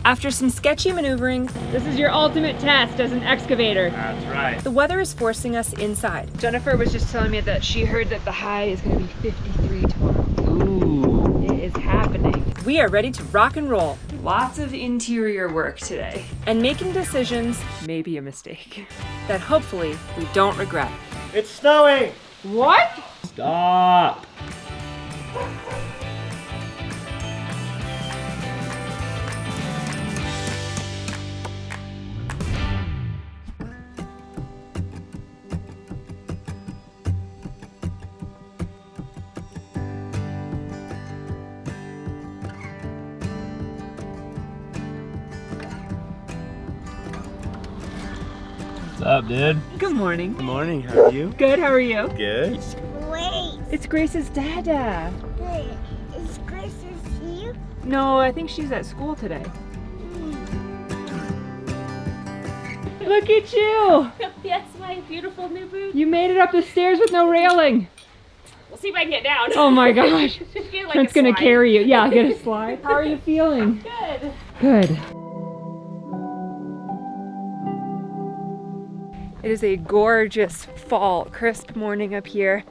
After some sketchy maneuvering, this is your ultimate test as an excavator. That's right. the weather is forcing us inside. Jennifer was just telling me that she heard that the high is going to be 53 tomorrow. Ooh. It is happening. We are ready to rock and roll. Lots of interior work today. And making decisions Maybe a mistake. that hopefully we don't regret. It's snowing! What? Stop! What's up, dude? Good morning. Good morning, how are you? Good, how are you? Good. Wait, It's Grace's dada. good. Is Grace here? No, I think she's at school today. Look at you! Yes, my beautiful new boots. You made it up the stairs with no railing. We'll see if I can get down. Oh my gosh. Get like Trent's a gonna slide. carry you. Yeah, get a slide. How are you feeling? Good. Good. It is a gorgeous fall, crisp morning up here,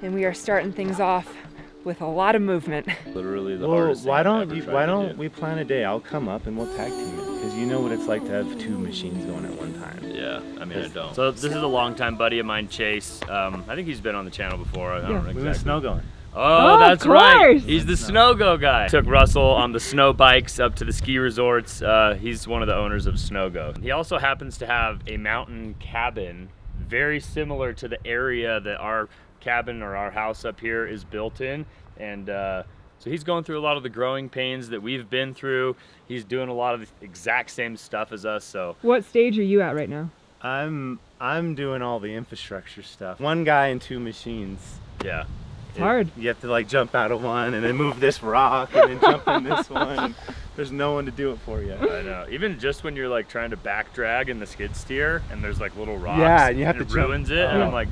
and we are starting things off with a lot of movement. Literally the Well, hardest why thing I've don't ever you? tried Why to don't do. we plan a day? I'll come up and we'll tag team it because you know what it's like to have two machines going at one time. Yeah, I mean, I don't. So this is a longtime buddy of mine, Chase. I think he's been on the channel before. I don't know We went exactly. snow going. Oh, of that's right. course. He's the snow go guy. Took Russell on the snow bikes up to the ski resorts. He's one of the owners of Snow Go. He also happens to have a mountain cabin very similar to the area that our cabin or our house up here is built in. And so he's going through a lot of the growing pains that we've been through. He's doing a lot of the exact same stuff as us. So What stage are you at right now? I'm doing all the infrastructure stuff. One guy and two machines. yeah. It's hard. You have to like jump out of one and then move this rock and then jump in this one. And there's no one to do it for you. I know. Even just when you're like trying to back drag in the skid steer and there's like little rocks, Yeah, and you have it to jump. ruins it. And Oh. I'm like,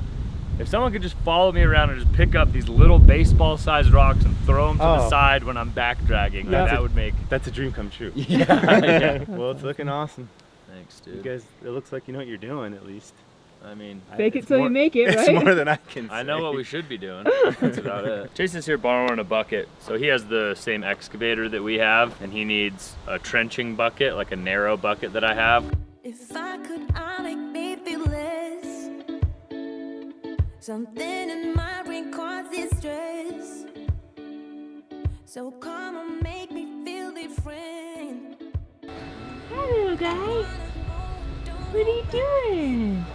if someone could just follow me around and just pick up these little baseball-sized rocks and throw them to the Oh. side when I'm back dragging, Yeah. that would make. That's a dream come true. Yeah. Well, it's looking awesome. Thanks, You dude. guys, it looks like you know what you're doing at least. I mean, Fake it It's till you more- make it, It's right? more than I can say. I know what we should be doing. That's about it. Jason's here borrowing a bucket. So he has the same excavator that we have, and he needs a trenching bucket, like a narrow bucket that I have. If I could, I'd make me feel less. Something in my brain causes stress. So come and make me feel different. Hi, little guy. What are you doing?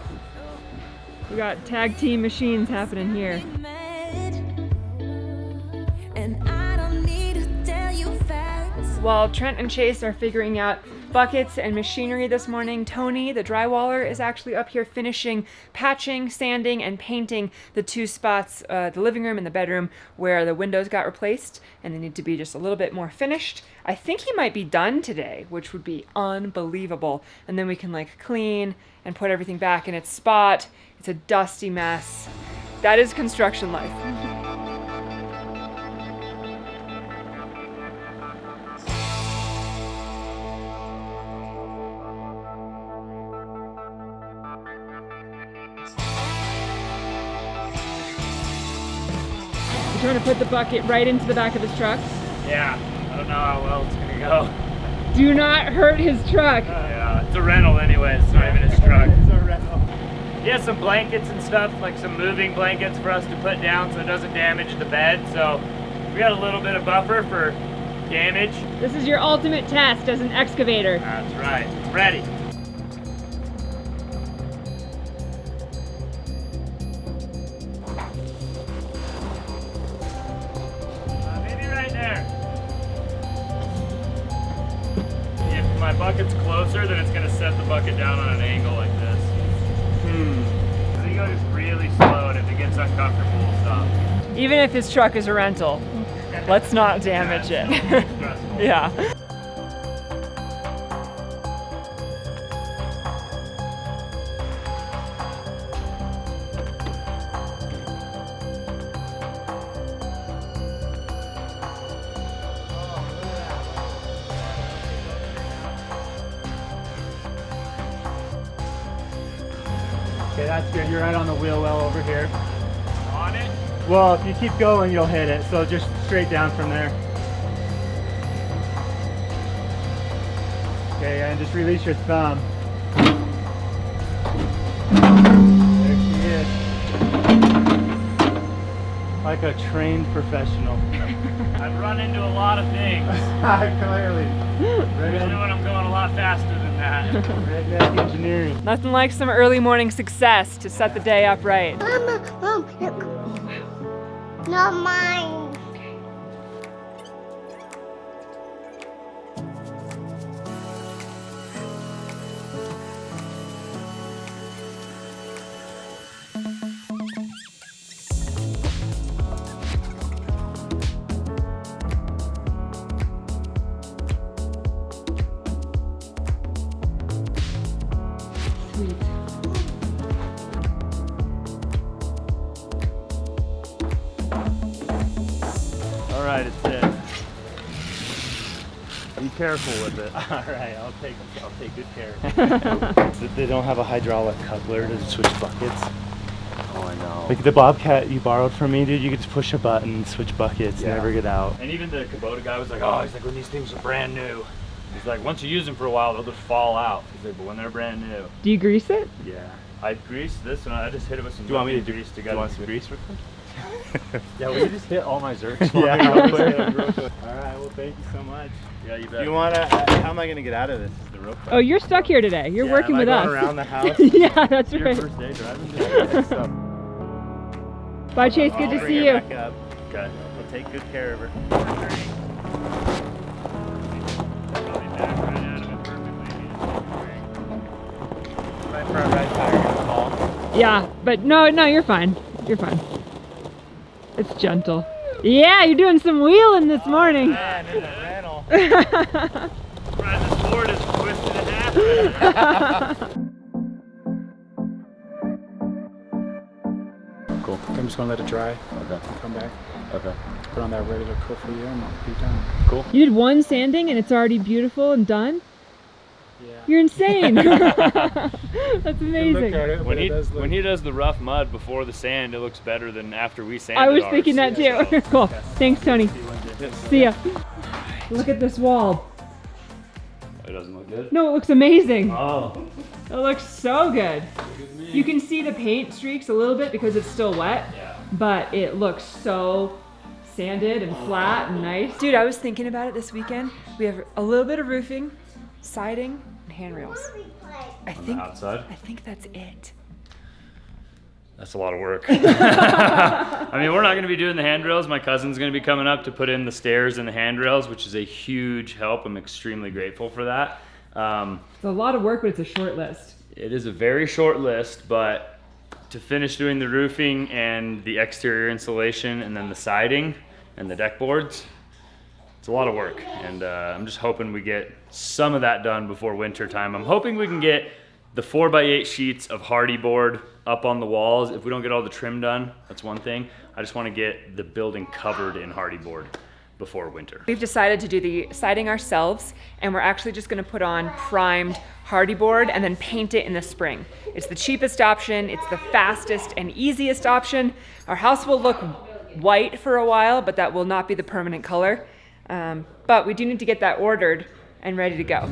We got tag team machines happening here. And I don't need to tell you facts. While Trent and Chase are figuring out buckets and machinery this morning, Tony, the drywaller, is actually up here finishing patching, sanding, and painting the two spots, the living room and the bedroom, where the windows got replaced and they need to be just a little bit more finished. I think he might be done today, which would be unbelievable. And then we can like clean and put everything back in its spot. It's a dusty mess. That is construction life. You're trying to put the bucket right into the back of his truck. Yeah, I don't know how well it's gonna go. Do not hurt his truck. Yeah, it's a rental anyway. It's not even his truck. It's a rental. He has some blankets and stuff, like some moving blankets for us to put down so it doesn't damage the bed. So we got a little bit of buffer for damage. This is your ultimate test as an excavator. That's right. It's ready. Maybe right there. If my bucket's closer, then it's gonna set the bucket down on an angle like this. I think I'll just really slow, and if it gets uncomfortable, we'll stop. Even if his truck is a rental, let's not damage it. Stressful. Yeah. Okay, that's good. You're right on the wheel well over here. On it? Well, if you keep going, you'll hit it. So just straight down from there. Okay, and just release your thumb. There she is. Like a trained professional. I've run into a lot of things. Clearly. Usually when I'm going a lot faster than that. Redneck engineering. Nothing like some early morning success to set the day up right. Mom, look. Not mine. All right, it's it. Be careful with it. All right, I'll take good care of it. They don't have a hydraulic coupler to switch buckets. Oh, I know. Like the Bobcat you borrowed from me, dude, you could just push a button and switch buckets, Yeah. never get out. And even the Kubota guy was like, oh, he's like, when these things are brand new, he's like, once you use them for a while, they'll just fall out. He's like, but when they're brand new. Do you grease it? Yeah. I greased this and I just hit it with some Do you want me to grease do together. you want some grease real quick? Yeah, will you just hit all my zerks? Yeah, real quick. All right, well, thank you so much. Yeah, you Do bet. you want to, how am I going to get out of this is the real question. Oh, you're stuck here today. You're working am with I us. going around the house? Yeah, that's Your right. first day driving? So, Bye, Chase. Good I'll to bring see her you. back up. Okay. We'll take good care of her. Right for a red tire, gonna fall. Yeah, but no, you're fine. You're fine. It's gentle. Yeah, you're doing some wheeling this morning. Man, in the rental. Right, this board is twisted in half. Cool. I'm just gonna let it dry. Okay. Come back. Okay. Put on that regular coat for you and I'll be done. Cool. You did one sanding and it's already beautiful and done? Yeah. You're insane. That's Look amazing. at it, When but he it does look. when he does the rough mud before the sand, it looks better than after we sanded I was ours. thinking that too. So, Cool. Thanks, Tony. See ya. Look at this wall. it doesn't look good. No, it looks amazing. Oh. It looks so good. You can see the paint streaks a little bit because it's still wet, but it looks so sanded and flat and nice. Dude, I was thinking about it this weekend. We have a little bit of roofing, siding, and handrails. I think that's it. That's a lot of work. I mean, we're not going to be doing the handrails. My cousin's going to be coming up to put in the stairs and the handrails, which is a huge help. I'm extremely grateful for that. It's a lot of work, but it's a short list. It is a very short list, but to finish doing the roofing and the exterior insulation and then the siding and the deck boards, it's a lot of work. And I'm just hoping we get some of that done before winter time. I'm hoping we can get the 4x8 sheets of hardy board up on the walls. If we don't get all the trim done, that's one thing. I just want to get the building covered in hardy board before winter. We've decided to do the siding ourselves, and we're actually just gonna put on primed hardy board and then paint it in the spring. It's the cheapest option, it's the fastest and easiest option. Our house will look white for a while, but that will not be the permanent color. But we do need to get that ordered and ready to go.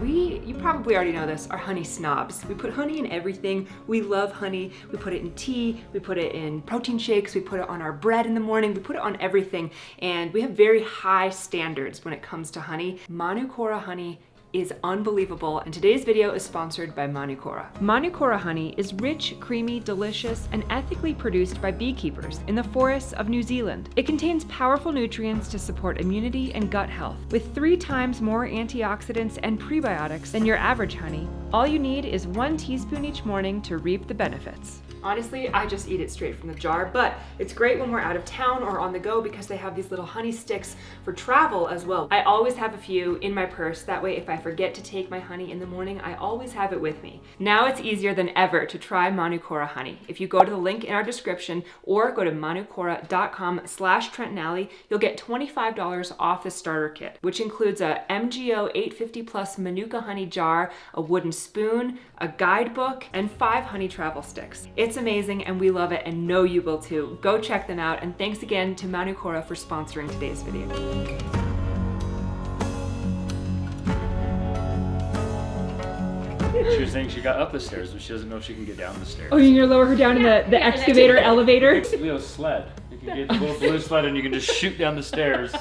You probably already know this, are honey snobs. We put honey in everything. We love honey. We put it in tea, we put it in protein shakes, we put it on our bread in the morning, we put it on everything. And we have very high standards when it comes to honey. Manukora honey is unbelievable, and today's video is sponsored by Manukora. Manukora honey is rich, creamy, delicious, and ethically produced by beekeepers in the forests of New Zealand. It contains powerful nutrients to support immunity and gut health. With 3 times more antioxidants and prebiotics than your average honey, all you need is 1 teaspoon each morning to reap the benefits. Honestly, I just eat it straight from the jar, but it's great when we're out of town or on the go because they have these little honey sticks for travel as well. I always have a few in my purse. That way, if I forget to take my honey in the morning, I always have it with me. Now it's easier than ever to try Manukora honey. If you go to the link in our description or go to manukora.com/Trent Allie, you'll get $25 off the starter kit, which includes a MGO 850 plus Manuka honey jar, a wooden spoon, a guidebook, and 5 honey travel sticks. It's amazing and we love it and know you will too. Go check them out, and thanks again to Manukora for sponsoring today's video. She was saying she got up the stairs, but she doesn't know if she can get down the stairs. Oh, you're gonna lower her down in the excavator elevator? It's Leo's sled. You can get the little blue sled and you can just shoot down the stairs.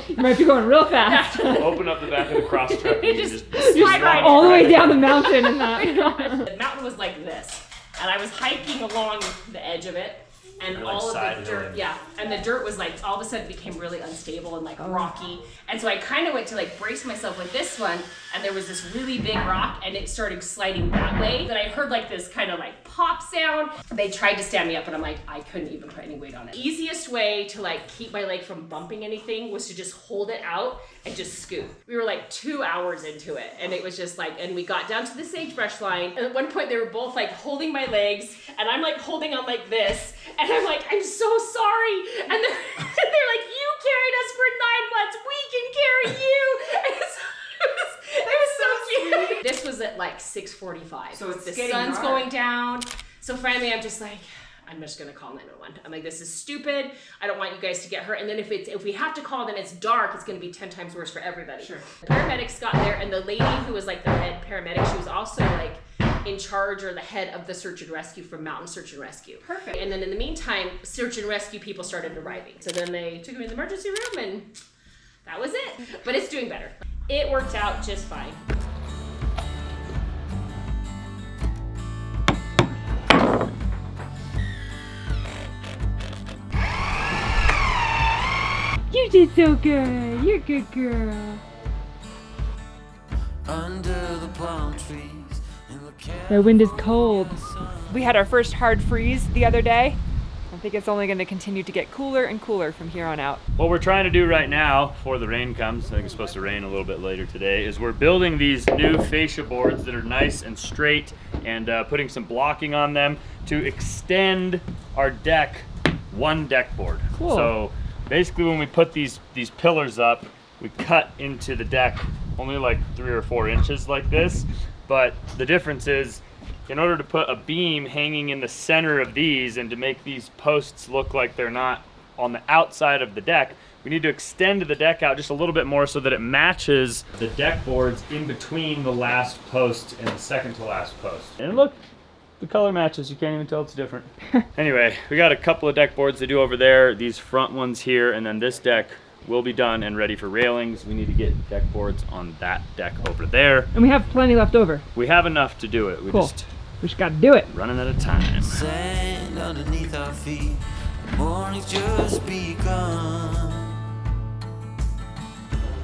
You might be going real fast. Open up the back of the cross truck and you just slide right all the way down the mountain and that. The mountain was like this, and I was hiking along the edge of it, and You're, like, all of side the dirt, hilling. yeah, and the dirt was like all of a sudden became really unstable and like rocky, and so I kind of went to like brace myself with this one, and there was this really big rock, and it started sliding that way. Then I heard like this kind of like pop sound. They tried to stand me up, and I'm like, I couldn't even put any weight on it. Easiest way to like keep my leg from bumping anything was to just hold it out and just scoot. We were like 2 hours into it, and it was just like, and we got down to the sagebrush line, and at one point they were both like holding my legs, and I'm like holding on like this, and I'm like, I'm so sorry, and they're, they're like, you carried us for 9 months, we can carry you. And it was so cute. This was at like 6:45. So it's the getting sun's dark. going down. So finally I'm just like, I'm just gonna call 911. I'm like, this is stupid. I don't want you guys to get hurt. And then if we have to call, then it's dark, it's gonna be 10 times worse for everybody. Sure. The paramedics got there, and the lady who was like the head paramedic, she was also like in charge or the head of the search and rescue from Mountain Search and Rescue. Perfect. And then in the meantime, search and rescue people started arriving. So then they took me in the emergency room, and that was it. But it's doing better. It worked out just fine. You did so good. You're a good girl. Under the palm trees in the The wind is cold. We had our first hard freeze the other day. I think it's only going to continue to get cooler and cooler from here on out. What we're trying to do right now, before the rain comes, I think it's supposed to rain a little bit later today, is we're building these new fascia boards that are nice and straight, and putting some blocking on them to extend our deck, one deck board. Cool. So basically when we put these pillars up, we cut into the deck only like 3 or 4 inches like this, but the difference is, in order to put a beam hanging in the center of these and to make these posts look like they're not on the outside of the deck, we need to extend the deck out just a little bit more so that it matches the deck boards in between the last post and the second to last post. And look, the color matches, you can't even tell it's different. Anyway, we got a couple of deck boards to do over there, these front ones here, and then this deck will be done and ready for railings. We need to get deck boards on that deck over there. And we have plenty left over. We have enough to do it. We Cool. We just got to do it. running out of time. sand underneath our feet. The morning's just begun.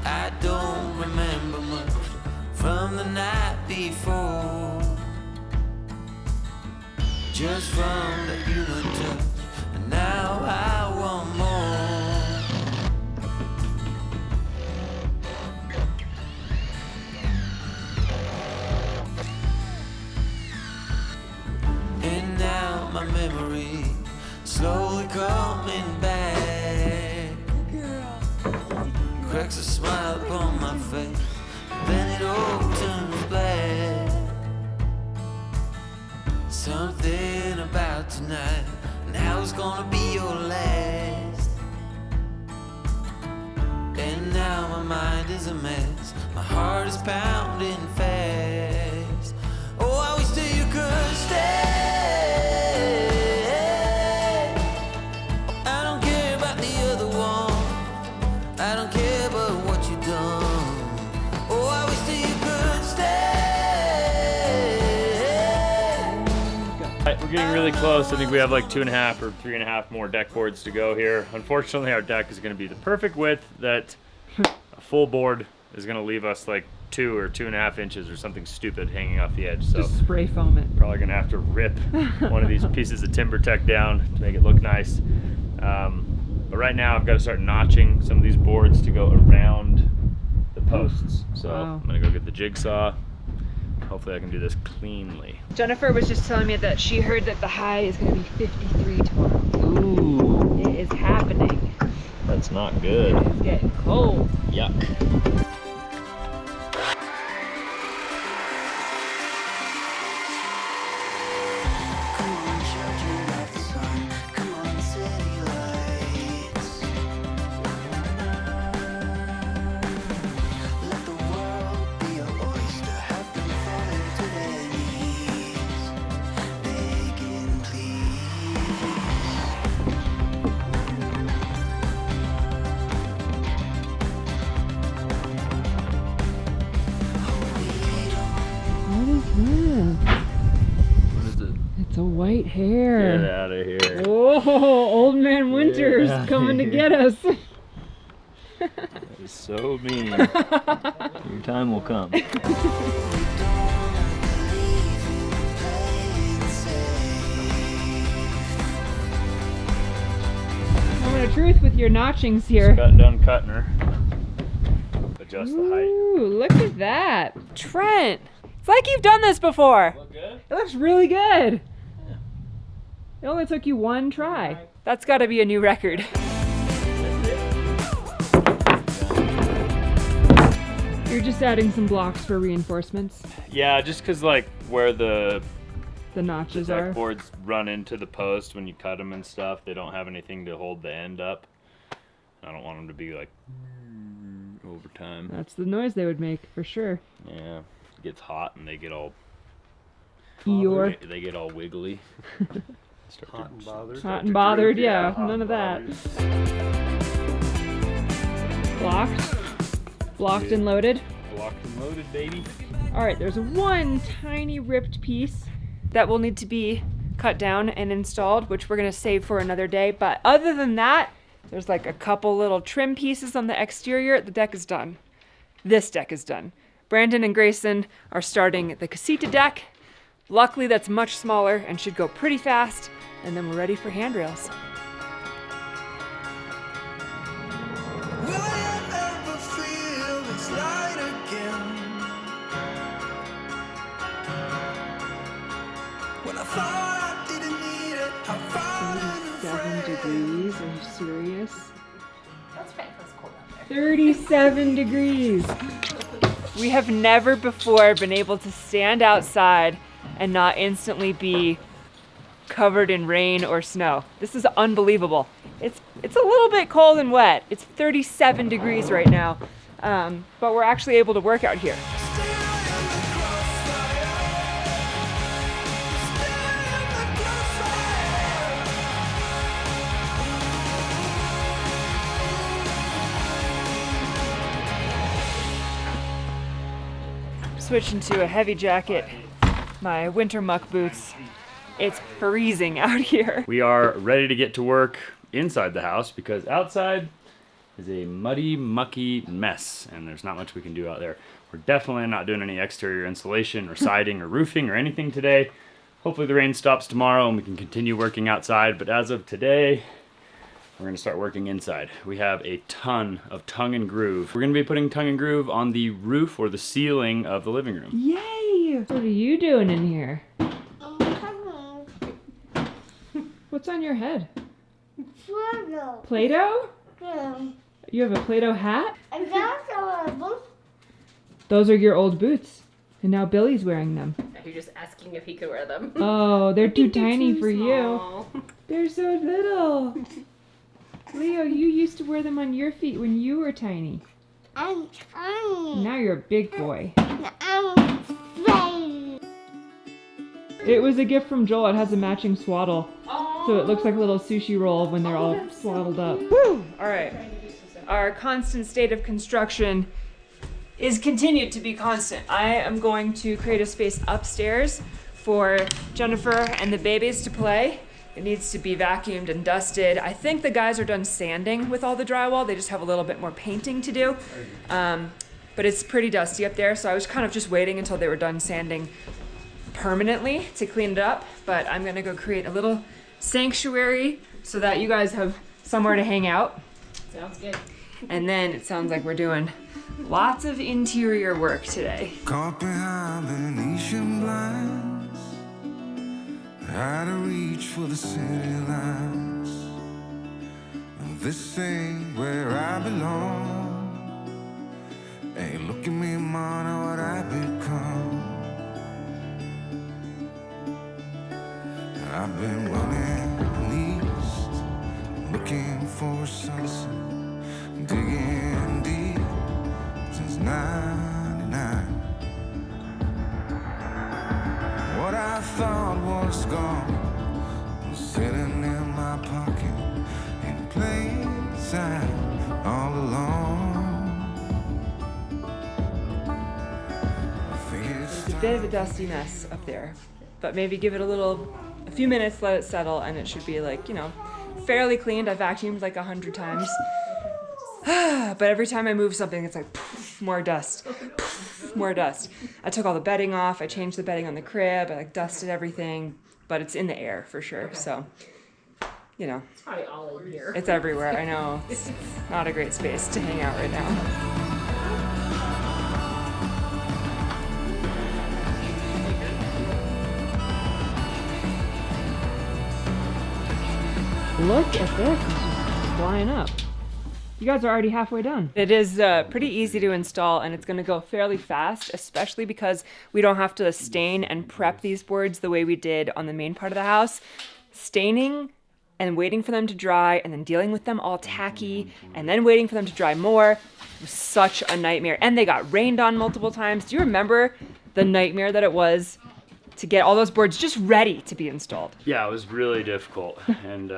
I don't remember much from the night before. Just from the human touch, and now I want more. And now my memory slowly coming back. Cracks a smile upon my face, then it all turns black. Something about tonight, and how it's gonna be your last. And now my mind is a mess, my heart is pounding fast. Oh, I wish that you could stay. I don't care about the other one, I don't care about what you've done. Oh, I wish that you could stay. Right, we're getting really close. I think we have like 2.5 or 3.5 more deck boards to go here. Unfortunately, our deck is going to be the perfect width that a full board is going to leave us like 2 or 2.5 inches or something stupid hanging off the edge. So Just spray foam it. probably gonna have to rip one of these pieces of timber tech down to make it look nice. But right now I've got to start notching some of these boards to go around the posts. So Wow. I'm gonna go get the jigsaw. Hopefully I can do this cleanly. Jennifer was just telling me that she heard that the high is going to be 53 tomorrow. Ooh, It is happening. that's not good. It's getting cold. Yuck. Come on, children of the sun. Come on, city lights. Let the world be your oyster. Have them falling to their knees, begging, please. What is it? It's a white Get hair. out of here. Oh, old man Winter's Yeah. coming to get us. That is so mean. Your time will come. Moment of truth with your notchings here. Got done cutting her. Adjust the height. Ooh, look at that. Trent, it's like you've done this before. Look good? It looks really good. It only took you one try. That's got to be a new record. You're just adding some blocks for reinforcements. Yeah, just cause like where the The notches deck are. boards run into the post when you cut them and stuff, they don't have anything to hold the end up. I don't want them to be like over time. That's the noise they would make for sure. Yeah, it gets hot and they get all Eeyore. they get all wiggly. Start Hot and bothered. Hot and bothered, yeah. hot None of that. bothered. Blocked. Blocked and loaded. Locked and loaded, baby. All right, there's one tiny ripped piece that will need to be cut down and installed, which we're gonna save for another day. But other than that, there's like a couple little trim pieces on the exterior. The deck is done. This deck is done. Brandon and Grayson are starting the casita deck. Luckily, that's much smaller and should go pretty fast. And then we're ready for handrails. Will I ever feel this light again? When I thought I didn't need it, I found it. 37 degrees, are you serious? That's fine. That's cold out there. 37 degrees. We have never before been able to stand outside and not instantly be covered in rain or snow. This is unbelievable. It's a little bit cold and wet. It's 37 degrees right now, but we're actually able to work out here. Switching to a heavy jacket, my winter muck boots. It's freezing out here. We are ready to get to work inside the house because outside is a muddy, mucky mess and there's not much we can do out there. We're definitely not doing any exterior insulation or siding or roofing or anything today. Hopefully the rain stops tomorrow and we can continue working outside, but as of today, we're gonna start working inside. We have a ton of tongue and groove. We're gonna be putting tongue and groove on the roof or the ceiling of the living room. Yay! What are you doing in here? I'm coming. What's on your head? Swallow. Play-Doh? Yeah. You have a Play-Doh hat? And that's our book. Those are your old boots. And now Billy's wearing them. You're just asking if he could wear them. Oh, they're too tiny Too for you. small. They're so little. Leo, you used to wear them on your feet when you were tiny. I'm tiny. Now you're a big boy. I'm afraid. It was a gift from Joel. It has a matching swaddle. So it looks like a little sushi roll when they're all swaddled up. Woo! All right. Our constant state of construction is continued to be constant. I am going to create a space upstairs for Jennifer and the babies to play. It needs to be vacuumed and dusted. I think the guys are done sanding with all the drywall. They just have a little bit more painting to do. but it's pretty dusty up there. So I was kind of just waiting until they were done sanding permanently to clean it up. But I'm gonna go create a little sanctuary so that you guys have somewhere to hang out. Sounds good. And then it sounds like we're doing lots of interior work today. Caught behind Venetian blinds, out of reach for the city lights. This ain't where I belong. Hey, look at me, man, what I've become. I've been running east, looking for a sunset, digging deep since '99. What I thought was gone was sitting in my pocket in plain sight all along. It's a bit of a dusty mess up there, but maybe give it a few minutes, let it settle, and it should be like, you know, fairly cleaned. I vacuumed like 100 times. But every time I move something, it's like poof, more dust, poof, more dust. I took all the bedding off. I changed the bedding on the crib. I like dusted everything, but it's in the air for sure. So, you know, It's probably all in here. it's everywhere. I know it's not a great space to hang out right now. Look at this, it's just flying up. You guys are already halfway done. It is pretty easy to install, and it's gonna go fairly fast, especially because we don't have to stain and prep these boards the way we did on the main part of the house. Staining and waiting for them to dry and then dealing with them all tacky and then waiting for them to dry more was such a nightmare. And they got rained on multiple times. Do you remember the nightmare that it was to get all those boards just ready to be installed? Yeah, it was really difficult. And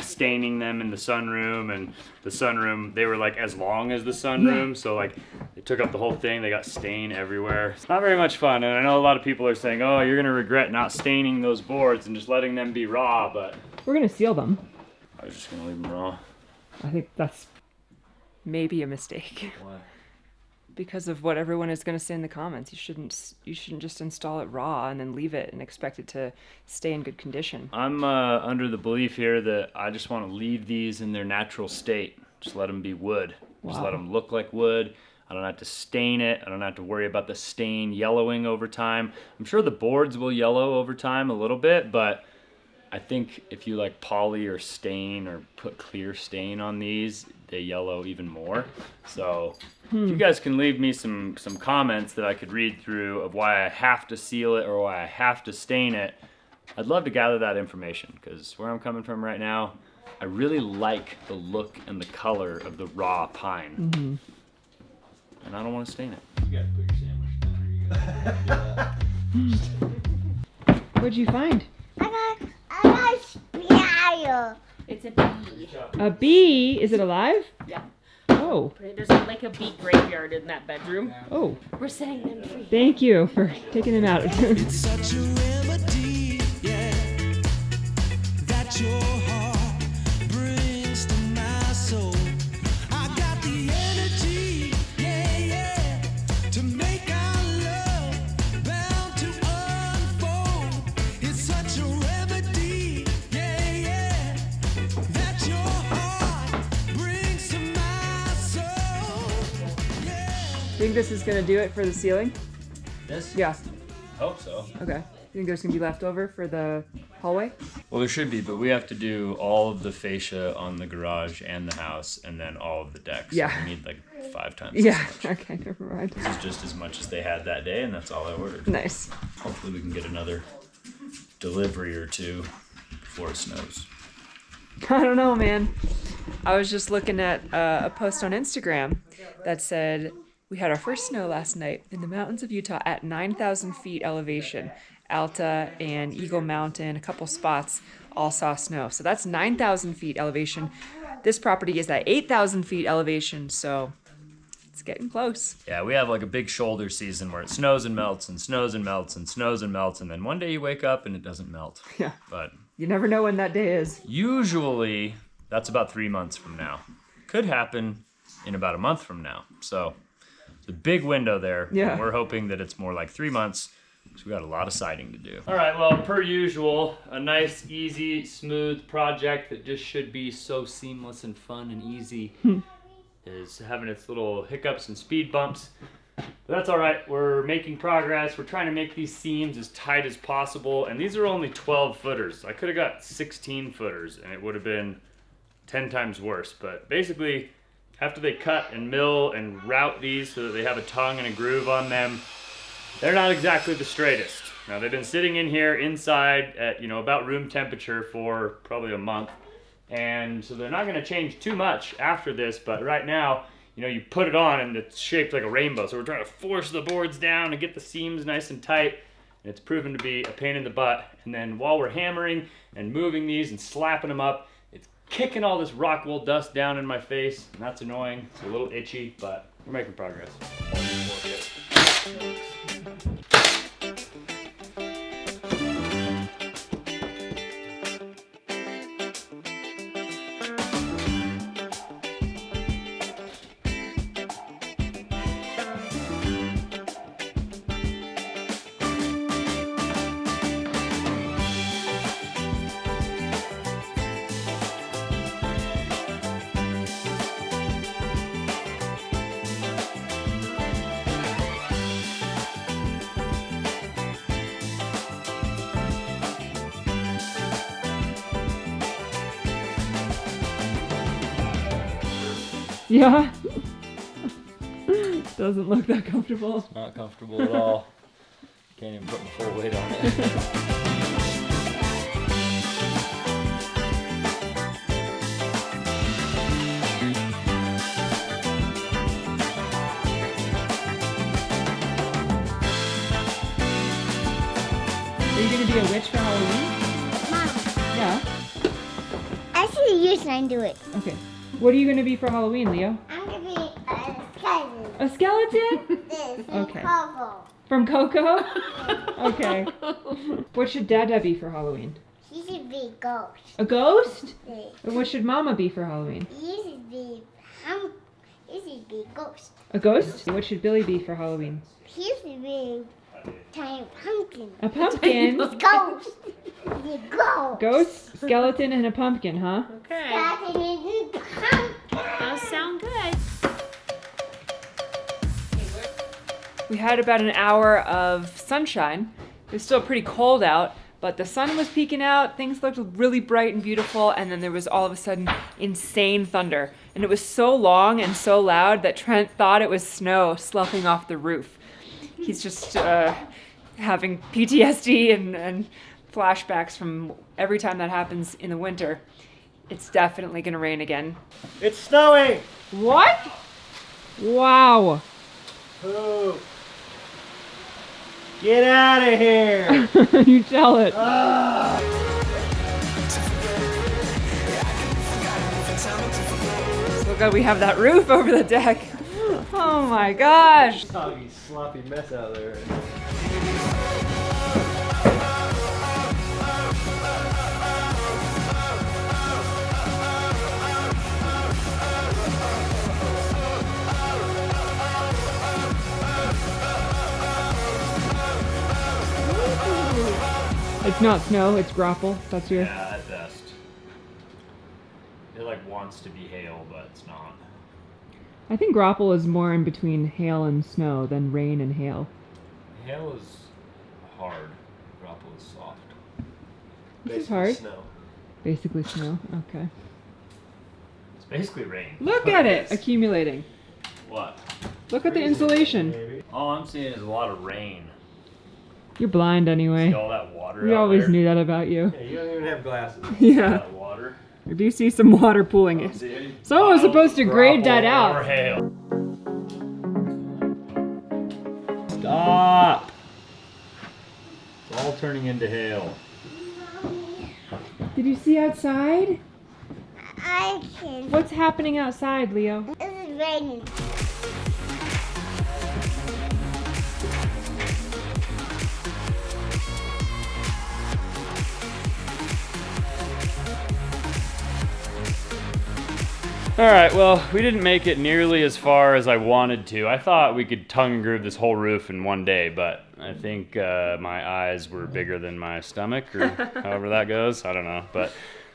staining them in the sunroom, and the sunroom, they were like as long as the sunroom. So like they took up the whole thing. They got stain everywhere. It's not very much fun. And I know a lot of people are saying, oh, you're gonna regret not staining those boards and just letting them be raw, but We're gonna seal them. I was just gonna leave them raw. I think that's maybe a mistake. Why? Because of what everyone is going to say in the comments. You shouldn't just install it raw and then leave it and expect it to stay in good condition. I'm under the belief here that I just want to leave these in their natural state. Just let them be wood. Just Wow. let them look like wood. I don't have to stain it. I don't have to worry about the stain yellowing over time. I'm sure the boards will yellow over time a little bit, but I think if you like poly or stain or put clear stain on these, they yellow even more. So if you guys can leave me some comments that I could read through of why I have to seal it or why I have to stain it, I'd love to gather that information, because where I'm coming from right now, I really like the look and the color of the raw pine. And I don't want to stain it. You gotta put your sandwich down, or you gotta What'd you find? I got spider. It's a bee. A bee? Is it alive? Yeah. Oh. There's like a bee graveyard in that bedroom. Oh. We're setting them free. Thank you for taking them out. It's such a remedy, yeah, that your heart brings to my soul. I got the energy, yeah, yeah, to make our love bound to unfold. It's such a remedy, yeah, yeah, that your heart brings to my soul, yeah. Think this is gonna do it for the ceiling? This? Yeah. Hope so. Okay. You think there's gonna be leftover for the hallway? Well, there should be, but we have to do all of the fascia on the garage and the house, and then all of the decks. Yeah. So we need like 5 times as Yeah. much. Okay, never mind. This is just as much as they had that day, and that's all I ordered. Nice. Hopefully we can get another delivery or two before it snows. I don't know, man. I was just looking at a post on Instagram that said we had our first snow last night in the mountains of Utah at 9,000 feet elevation. Alta and Eagle Mountain, a couple spots all saw snow. So that's 9,000 feet elevation. This property is at 8,000 feet elevation, so it's getting close. Yeah, we have like a big shoulder season where it snows and melts and snows and melts and snows and melts, and then one day you wake up and it doesn't melt. Yeah. But You never know when that day is. usually that's about 3 months from now. Could happen in about a month from now. So It's a big window there. Yeah. And we're hoping that it's more like 3 months. So we got a lot of siding to do. All right, well, per usual, a nice, easy, smooth project that just should be so seamless and fun and easy is having its little hiccups and speed bumps. But that's all right. We're making progress. We're trying to make these seams as tight as possible. And these are only 12 footers. I could have got 16 footers and it would have been 10 times worse. But basically, after they cut and mill and route these so that they have a tongue and a groove on them, they're not exactly the straightest. Now they've been sitting in here inside at, you know, about room temperature for probably a month. And so they're not gonna change too much after this, but right now, you know, you put it on and it's shaped like a rainbow. So we're trying to force the boards down and get the seams nice and tight. And it's proven to be a pain in the butt. And then while we're hammering and moving these and slapping them up, it's kicking all this rock wool dust down in my face. And that's annoying. It's a little itchy, but we're making progress. Yeah. Doesn't look that comfortable. Not comfortable at all. Can't even put my full weight on it. Are you gonna be a witch for Halloween? Mom, Yeah. I see you trying to do it. Okay. What are you gonna be for Halloween, Leo? I'm gonna be a skeleton. A skeleton? This Okay. Coco. From Coco? Okay. What should Dada be for Halloween? He should be ghost. A ghost? This. And what should Mama be for Halloween? He should be ghost. A ghost? What should Billy be for Halloween? He should be tiny pumpkin. A pumpkin? Ghost. The ghost. Ghost, skeleton, and a pumpkin, huh? Okay. Skeleton and pumpkin. Those sound good. We had about an hour of sunshine. It was still pretty cold out, but the sun was peeking out. Things looked really bright and beautiful, and then there was all of a sudden insane thunder. And it was so long and so loud that Trent thought it was snow sloughing off the roof. He's just having PTSD and flashbacks from every time that happens in the winter. It's definitely gonna rain again. It's snowing! What? Wow. Ooh. Get out of here! You tell it. So good we have that roof over the deck. Oh my gosh. Soggy, sloppy mess out there. It's not snow, it's grapple. That's your... Yeah, at best. It like wants to be hail, but it's not. I think grapple is more in between hail and snow than rain and hail. Hail is hard. Grapple is soft. This is hard. Snow. Basically snow. Okay. It's basically rain. Look at it accumulating. What? Look at the insulation. Maybe. All I'm seeing is a lot of rain. You're blind anyway. See all that water We out always there? knew that about you. Yeah, you don't even have glasses. Yeah. That water. I do see some water pooling it. See? Someone was supposed to grade that Grapple Or out. hail. Stop! It's all turning into hail. Did you see outside? I can. What's happening outside, Leo? This is raining. All right, well, we didn't make it nearly as far as I wanted to. I thought we could tongue and groove this whole roof in one day, but I think my eyes were bigger than my stomach, or however that goes. I don't know, but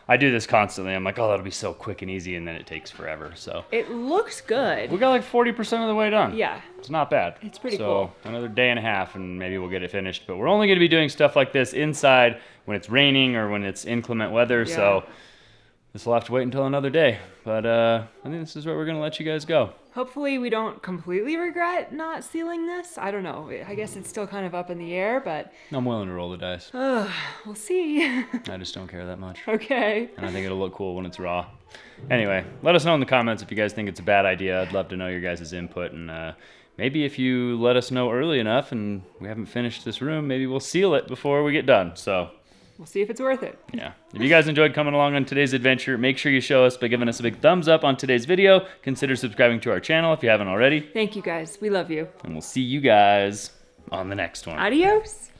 I do this constantly. I'm like, oh, that'll be so quick and easy, and then it takes forever. So It looks good. we got like 40% of the way done. Yeah. It's not bad. It's pretty so cool. Another day and a half, and maybe we'll get it finished. But we're only going to be doing stuff like this inside when it's raining or when it's inclement weather. Yeah. So this will have to wait until another day. But I think this is where we're going to let you guys go. Hopefully we don't completely regret not sealing this. I don't know. I guess it's still kind of up in the air, but I'm willing to roll the dice. we'll see. I just don't care that much. Okay. And I think it'll look cool when it's raw. Anyway, let us know in the comments if you guys think it's a bad idea. I'd love to know your guys' input. And maybe if you let us know early enough and we haven't finished this room, maybe we'll seal it before we get done. So We'll see if it's worth it. yeah. If you guys enjoyed coming along on today's adventure, make sure you show us by giving us a big thumbs up on today's video. Consider subscribing to our channel if you haven't already. Thank you guys. We love you. And we'll see you guys on the next one. Adios.